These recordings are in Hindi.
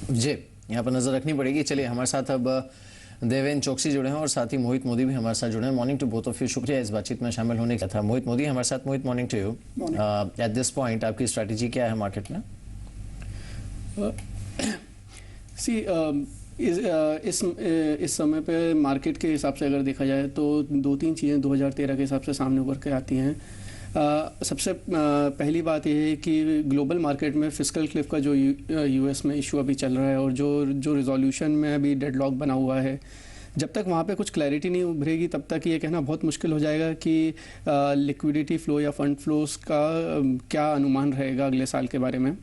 जी, यहाँ पर नजर रखनी पड़ेगी। चलिए, हमारे साथ अब देवेन चौकसी जुड़े हैं और साथ ही मोहित मोदी भी हमारे साथ जुड़े हैं। Morning to both of you, शुक्रिया इस बातचीत में शामिल होने का था। मोहित मोदी हमारे साथ। Mohit, morning to you. At this point आपकी स्ट्रैटेजी क्या है मार्केट में? इस समय पे मार्केट के हिसाब से अगर देखा जाए तो दो तीन चीज़ें 2013 के हिसाब से सामने उभर के आती हैं। सबसे पहली बात यह है कि ग्लोबल मार्केट में फिस्कल क्लिफ का जो यूएस में इशू अभी चल रहा है और जो रिजोल्यूशन में अभी डेडलॉक बना हुआ है, जब तक वहाँ पे कुछ क्लैरिटी नहीं उभरेगी तब तक ये कहना बहुत मुश्किल हो जाएगा कि लिक्विडिटी फ्लो या फंड फ्लोज का क्या अनुमान रहेगा अगले साल के बारे में।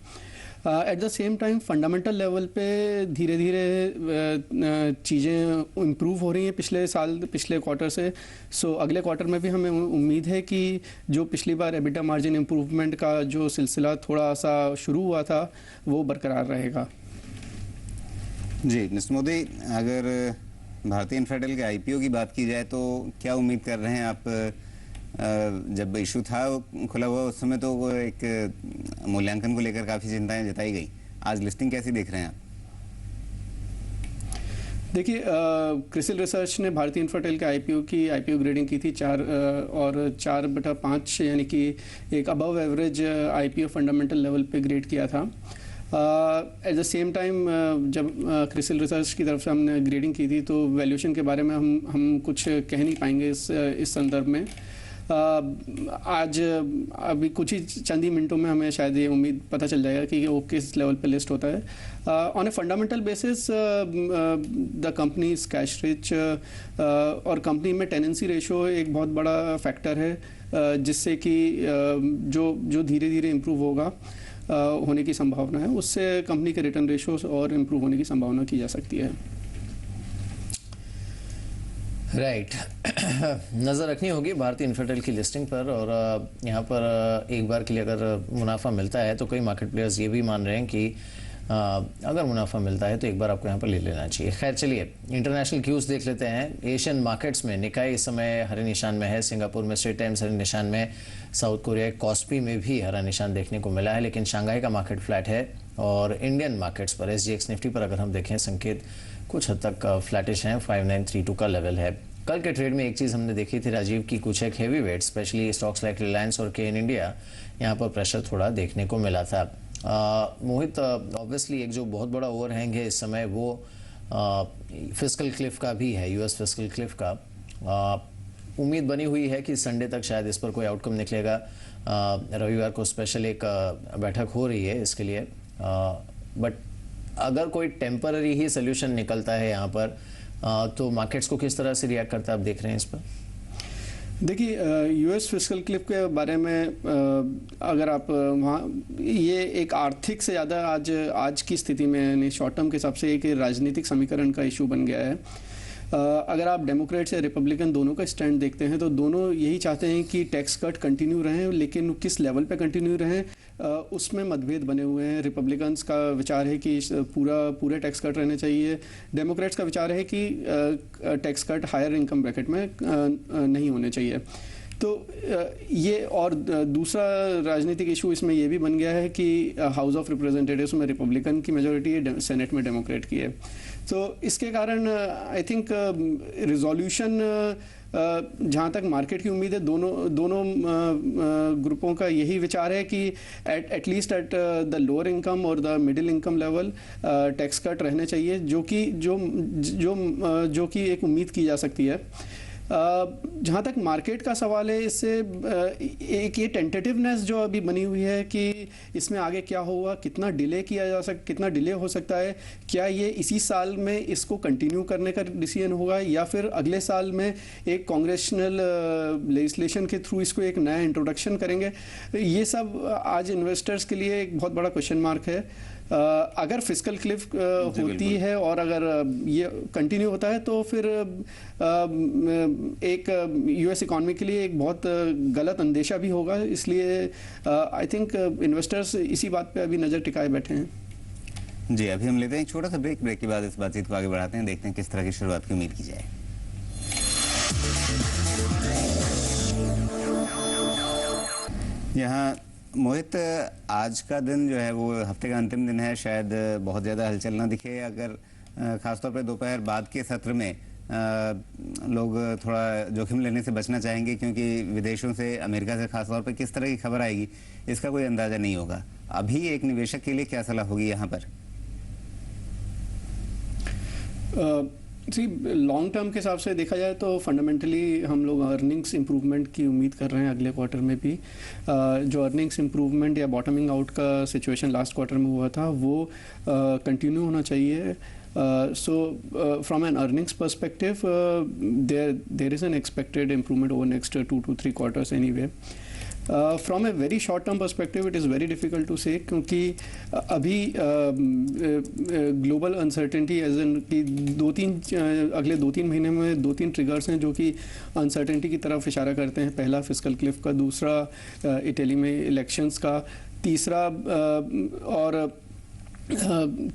Eight the same time fundamental level पे धीरे धीरे चीज़ें इम्प्रूव हो रही हैं पिछले क्वार्टर से। सो अगले क्वार्टर में भी हमें उम्मीद है कि जो पिछली बार एबिटा मार्जिन इम्प्रूवमेंट का जो सिलसिला थोड़ा सा शुरू हुआ था वो बरकरार रहेगा। जी मिस्टर मोदी, अगर भारतीय इन्फ्राटेल के आईपीओ की बात की जाए तो क्या उम्मीद कर रहे हैं आप? जब इशू था खुला हुआ उस समय तो वो एक मूल्यांकन को लेकर काफी चिंताएं जताई गई। आज लिस्टिंग कैसी देख रहे हैं आप? देखिए, क्रिसिल रिसर्च ने भारतीय इन्फ्राटेल के आईपीओ ग्रेडिंग की थी 4 और 4/5, यानी कि एक above average IPO fundamental level पे ग्रेड किया था। एट द सेम टाइम जब क्रिसिल रिसर्च की तरफ से हमने ग्रेडिंग की थी तो वैल्यूएशन के बारे में हम कुछ कह नहीं पाएंगे इस संदर्भ में। आज अभी कुछ ही चंद ही मिनटों में हमें शायद ये उम्मीद पता चल जाएगा कि वो किस लेवल पे लिस्ट होता है। On a fundamental basis the company is cash rich और कंपनी में टेनेंसी रेशो एक बहुत बड़ा फैक्टर है जिससे कि जो धीरे धीरे इम्प्रूव होगा होने की संभावना है, उससे कंपनी के रिटर्न रेशोस और इम्प्रूव होने की संभावना की जा सकती है। राइट नज़र रखनी होगी भारतीय इन्फ्राटेल की लिस्टिंग पर। और यहाँ पर एक बार के लिए अगर मुनाफा मिलता है तो कई मार्केट प्लेयर्स ये भी मान रहे हैं कि अगर मुनाफा मिलता है तो एक बार आपको यहाँ पर ले लेना चाहिए। खैर चलिए, इंटरनेशनल क्यूज देख लेते हैं। एशियन मार्केट्स में निकाई इस समय हरे निशान में है, सिंगापुर में स्ट्रेट टाइम्स हरे निशान में, साउथ कोरिया कॉस्पी में भी हरा निशान देखने को मिला है, लेकिन शंघाई का मार्केट फ्लैट है। और इंडियन मार्केट्स पर एसजीएक्स निफ्टी पर अगर हम देखें संकेत कुछ हद तक फ्लैटिश हैं, 5932 का लेवल है। कल के ट्रेड में एक चीज़ हमने देखी थी राजीव की, कुछ एक heavy weight specially stocks like Reliance और के इन इंडिया, यहाँ पर प्रेशर थोड़ा देखने को मिला था। मोहित, ऑब्वियसली एक जो बहुत बड़ा ओवरहैंग है इस समय वो फिस्कल क्लिफ का भी है, यूएस फिस्कल क्लिफ का। उम्मीद बनी हुई है कि संडे तक शायद इस पर कोई आउटकम निकलेगा। रविवार को स्पेशल एक बैठक हो रही है इसके लिए, बट अगर कोई टेम्पररी ही सोल्यूशन निकलता है यहाँ पर तो मार्केट्स को किस तरह से रिएक्ट करता है आप देख रहे हैं इस पर? देखिए, यूएस फिस्कल क्लिफ के बारे में अगर आप वहाँ, ये एक आर्थिक से ज़्यादा आज की स्थिति में यानी शॉर्ट टर्म के हिसाब से एक राजनीतिक समीकरण का इशू बन गया है। अगर आप डेमोक्रेट्स या रिपब्लिकन दोनों का स्टैंड देखते हैं तो दोनों यही चाहते हैं कि टैक्स कट कंटिन्यू रहें, लेकिन किस लेवल पे कंटिन्यू रहें उसमें मतभेद बने हुए हैं। रिपब्लिकन्स का विचार है कि पूरे टैक्स कट रहने चाहिए। डेमोक्रेट्स का विचार है कि tax cut higher income bracket में नहीं होने चाहिए। तो ये और दूसरा राजनीतिक इशू इसमें ये भी बन गया है कि हाउस ऑफ रिप्रेजेंटेटिव्स में रिपब्लिकन की मेजॉरिटी है, सेनेट में डेमोक्रेट की है। तो इसके कारण आई थिंक रिजोल्यूशन जहाँ तक मार्केट की उम्मीद है दोनों ग्रुपों का यही विचार है कि at least at the lower income और the middle income level tax cut रहने चाहिए, जो कि एक उम्मीद की जा सकती है। जहाँ तक मार्केट का सवाल है, इससे एक ये टेंटेटिवनेस जो अभी बनी हुई है कि इसमें आगे क्या होगा, कितना डिले हो सकता है, क्या ये इसी साल में इसको कंटिन्यू करने का डिसीजन होगा या फिर अगले साल में एक कांग्रेशनल लेजिस्लेशन के थ्रू इसको एक नया इंट्रोडक्शन करेंगे, ये सब आज इन्वेस्टर्स के लिए एक बहुत बड़ा क्वेश्चन मार्क है। अगर फिस्कल क्लिफ होती है और अगर ये कंटिन्यू होता है तो फिर एक यूएस इकॉनमी के लिए एक बहुत गलत अंदेशा भी होगा। इसलिए आई थिंक इन्वेस्टर्स इसी बात पे अभी नज़र टिकाए बैठे हैं। जी, अभी हम लेते हैं एक छोटा सा ब्रेक के बाद इस बातचीत को आगे बढ़ाते हैं, देखते हैं किस तरह की शुरुआत की उम्मीद की जाए। यहाँ मोहित, आज का दिन जो है वो हफ्ते का अंतिम दिन है, शायद बहुत ज़्यादा हलचल ना दिखे। अगर खासतौर पे दोपहर बाद के सत्र में लोग थोड़ा जोखिम लेने से बचना चाहेंगे, क्योंकि विदेशों से, अमेरिका से खासतौर पे किस तरह की खबर आएगी इसका कोई अंदाज़ा नहीं होगा। अभी एक निवेशक के लिए क्या सलाह होगी यहाँ पर? जी, लॉन्ग टर्म के हिसाब से देखा जाए तो फंडामेंटली हम लोग अर्निंग्स इंप्रूवमेंट की उम्मीद कर रहे हैं अगले क्वार्टर में भी। जो अर्निंग्स इंप्रूवमेंट या बॉटमिंग आउट का सिचुएशन लास्ट क्वार्टर में हुआ था वो कंटिन्यू होना चाहिए। So from an earnings perspective, there is an expected improvement over next 2 to 3 quarters anyway. From a very short term perspective, it is very difficult to say, क्योंकि अभी ग्लोबल अनसर्टेनिटी एज इन कि अगले 2-3 महीने में 2-3 ट्रिगर्स हैं जो कि अनसर्टेनिटी की तरफ इशारा करते हैं। पहला फिस्कल क्लिफ का, दूसरा इटली में इलेक्शंस का,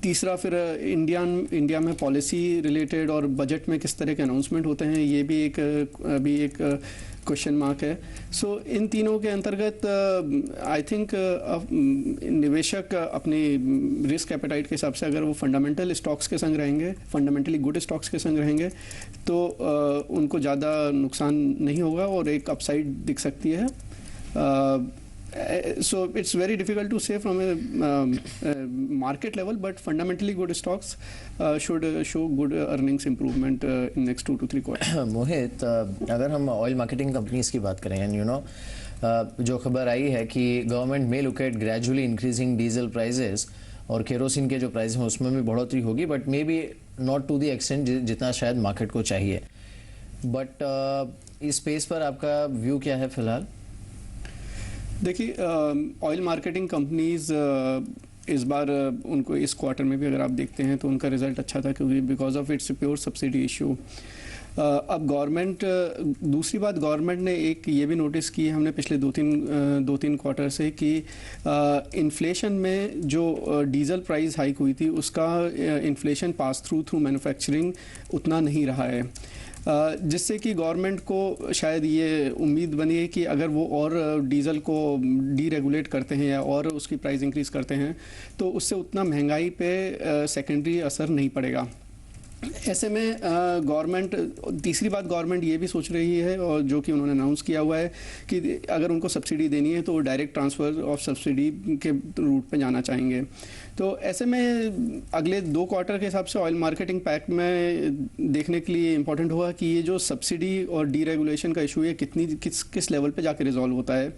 तीसरा फिर इंडिया में पॉलिसी रिलेटेड और बजट में किस तरह के अनाउंसमेंट होते हैं, ये भी एक क्वेश्चन मार्क है। सो इन तीनों के अंतर्गत आई थिंक निवेशक अपनी रिस्क एपेटाइट के हिसाब से अगर वो फंडामेंटल स्टॉक्स के संग रहेंगे, फंडामेंटली गुड स्टॉक्स के संग रहेंगे, तो उनको ज़्यादा नुकसान नहीं होगा और एक अपसाइड दिख सकती है। So it's very difficult to say from a market level, but fundamentally good stocks should show good earnings improvement in next 2 to 3 quarters. मोहित, अगर हम ऑयल मार्केटिंग कंपनीज की बात करें, एंड जो खबर आई है कि government may look at gradually increasing diesel prices और केरोसिन के जो प्राइस हैं उसमें भी बढ़ोतरी होगी, but may be not to the extent जितना शायद मार्केट को चाहिए। बट इस स्पेस पर आपका व्यू क्या है फिलहाल? देखिए, ऑयल मार्केटिंग कंपनीज इस बार उनको इस क्वार्टर में भी अगर आप देखते हैं तो उनका रिजल्ट अच्छा था, क्योंकि because of its pure subsidy issue. अब दूसरी बात गवर्नमेंट ने एक ये भी नोटिस की हमने पिछले दो तीन क्वार्टर से कि इन्फ्लेशन में जो डीजल प्राइस हाइक हुई थी उसका इन्फ्लेशन पास थ्रू मैन्युफैक्चरिंग उतना नहीं रहा है, जिससे कि गवर्नमेंट को शायद ये उम्मीद बनी है कि अगर वो और डीजल को डीरेगुलेट करते हैं या और उसकी प्राइस इंक्रीज़ करते हैं तो उससे उतना महंगाई पे सेकेंडरी असर नहीं पड़ेगा। ऐसे में तीसरी बात गवर्नमेंट ये भी सोच रही है, और जो कि उन्होंने अनाउंस किया हुआ है कि अगर उनको सब्सिडी देनी है तो डायरेक्ट ट्रांसफ़र ऑफ सब्सिडी के रूट पे जाना चाहेंगे। तो ऐसे में अगले 2 क्वार्टर के हिसाब से ऑयल मार्केटिंग पैक में देखने के लिए इम्पोर्टेंट होगा कि ये जो सब्सिडी और डीरेगुलेशन का इशू है किस लेवल पे जाके रिजॉल्व होता है।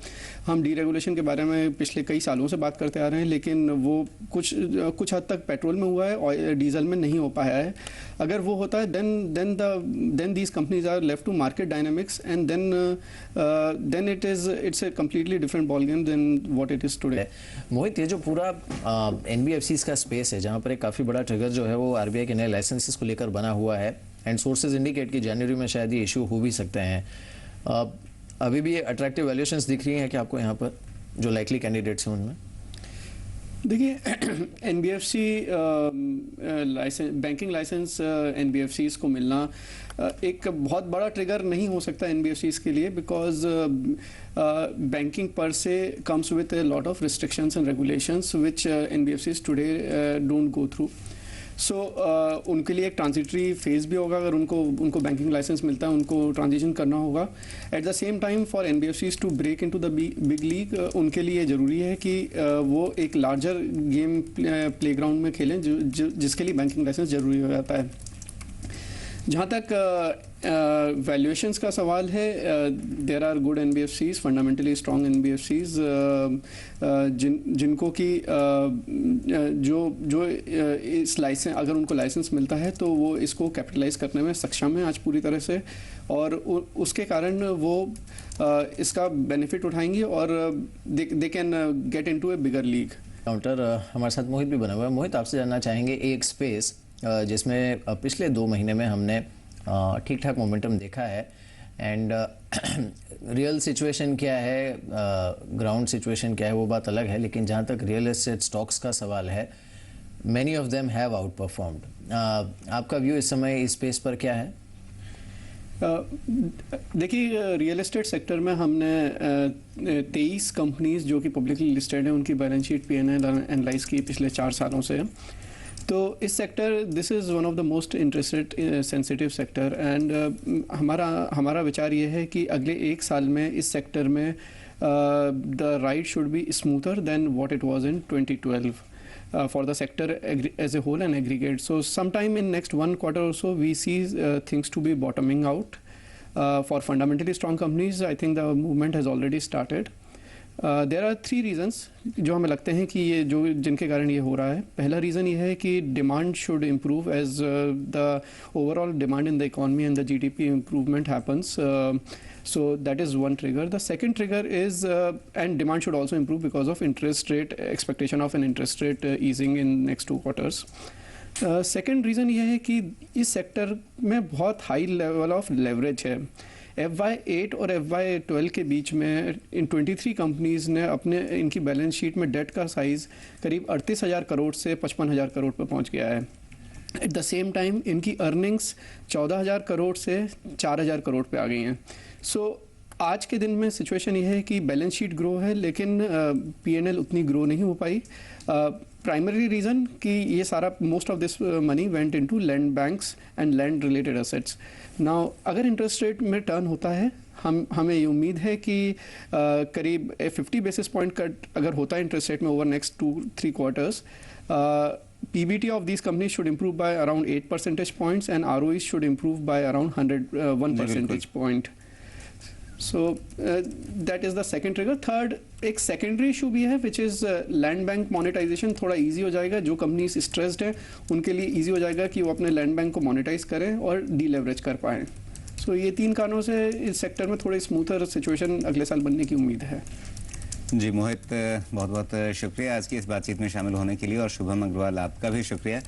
हम डीरेगुलेशन के बारे में पिछले कई सालों से बात करते आ रहे हैं, लेकिन वो कुछ हद तक पेट्रोल में हुआ है, डीजल में नहीं हो पाया है। अगर वो होता है then these companies are left to market dynamics, and then it's a completely different ballgame than what it is today. मोहित, ये जो पूरा NBFCs का स्पेस है जहाँ पर एक काफ़ी बड़ा ट्रिगर जो है वो RBI के नए लाइसेंसेस को लेकर बना हुआ है, एंड सोर्सेज इंडिकेट कि जनवरी में शायद ये इशू हो भी सकते हैं। अभी भी अट्रैक्टिव वैल्यूएशंस दिख रही हैं कि आपको यहाँ पर जो लाइकली कैंडिडेट्स हैं उनमें? देखिए, NBFC licence, banking licence NBFCs को मिलना एक बहुत बड़ा ट्रिगर नहीं हो सकता NBFCs के लिए, because banking per se comes with a lot of restrictions and regulations which NBFCs today don't go through. So उनके लिए एक ट्रांजिटरी फेज भी होगा। अगर उनको बैंकिंग लाइसेंस मिलता है उनको ट्रांजिशन करना होगा। At the same time for NBFCs to break into the big league, उनके लिए ज़रूरी है कि वो एक लार्जर गेम प्लेग्राउंड में खेलें, जिसके लिए बैंकिंग लाइसेंस ज़रूरी हो जाता है। जहाँ तक वैल्यूएशंस का सवाल है, there are good NBFCs, fundamentally strong NBFCs, जिनको कि जो इस लाइसेंस, अगर उनको लाइसेंस मिलता है तो वो इसको कैपिटलाइज करने में सक्षम है आज पूरी तरह से, और उसके कारण वो इसका बेनिफिट उठाएंगे और they can get into A bigger league. Counter हमारे साथ मोहित भी बना हुआ है। मोहित, आपसे जानना चाहेंगे एक स्पेस जिसमें पिछले 2 महीने में हमने ठीक ठाक मोमेंटम देखा है, एंड रियल सिचुएशन क्या है, ग्राउंड सिचुएशन क्या है वो बात अलग है, लेकिन जहाँ तक रियल एस्टेट स्टॉक्स का सवाल है, many of them have out performed. आपका व्यू इस समय इस स्पेस पर क्या है? देखिए रियल एस्टेट सेक्टर में हमने 23 कंपनीज जो कि पब्लिकली लिस्टेड है उनकी बैलेंस शीट P&L एनालाइज की पिछले 4 सालों से। तो इस sector this is one of the most interested sensitive sector and हमारा विचार ये है कि अगले 1 साल में इस सेक्टर में the ride should be smoother than what it was in 2012 for the sector as a whole and aggregate. So sometime in next 1 quarter or so we see things to be bottoming out. For fundamentally strong companies, I think the movement has already started. There are 3 reasons जो हमें लगते हैं कि ये जो जिनके कारण ये हो रहा है। पहला रीज़न ये है कि demand should improve as the overall demand in the economy and the GDP improvement happens. So that is one trigger. The second trigger is and demand should also improve because of interest rate expectation of an interest rate easing in next 2 quarters. Second reason ये है कि इस सेक्टर में बहुत हाई लेवल ऑफ लेवरेज है। FY8 और FY12 के बीच में इन 23 कंपनीज ने अपने इनकी बैलेंस शीट में डेट का साइज़ करीब 38,000 करोड़ से 55,000 करोड़ पर पहुंच गया है। एट द सेम टाइम इनकी अर्निंग्स 14,000 करोड़ से 4,000 करोड़ पे आ गई हैं। सो आज के दिन में सिचुएशन ये है कि बैलेंस शीट ग्रो है लेकिन P&L उतनी ग्रो नहीं हो पाई। प्राइमरी रीज़न कि ये सारा most of this money went into land banks and land related assets. Now अगर इंटरेस्ट रेट में टर्न होता है हमें ये उम्मीद है कि करीब 50 बेसिस पॉइंट कट अगर होता है इंटरेस्ट रेट में over next 2-3 quarters, PBT of these companies should improve by around 8 percentage points and ROEs should improve by around 1 percentage point. So that is the second trigger. Third, एक secondary issue भी है which is land bank monetization थोड़ा easy हो जाएगा। जो companies stressed है उनके लिए easy हो जाएगा कि वो अपने land bank को monetize करें और deleverage कर पाएँ। So ये 3 कारणों से इस सेक्टर में थोड़ी smoother situation अगले साल बनने की उम्मीद है। जी मोहित, बहुत बहुत शुक्रिया आज की इस बातचीत में शामिल होने के लिए और शुभम अग्रवाल आपका भी शुक्रिया।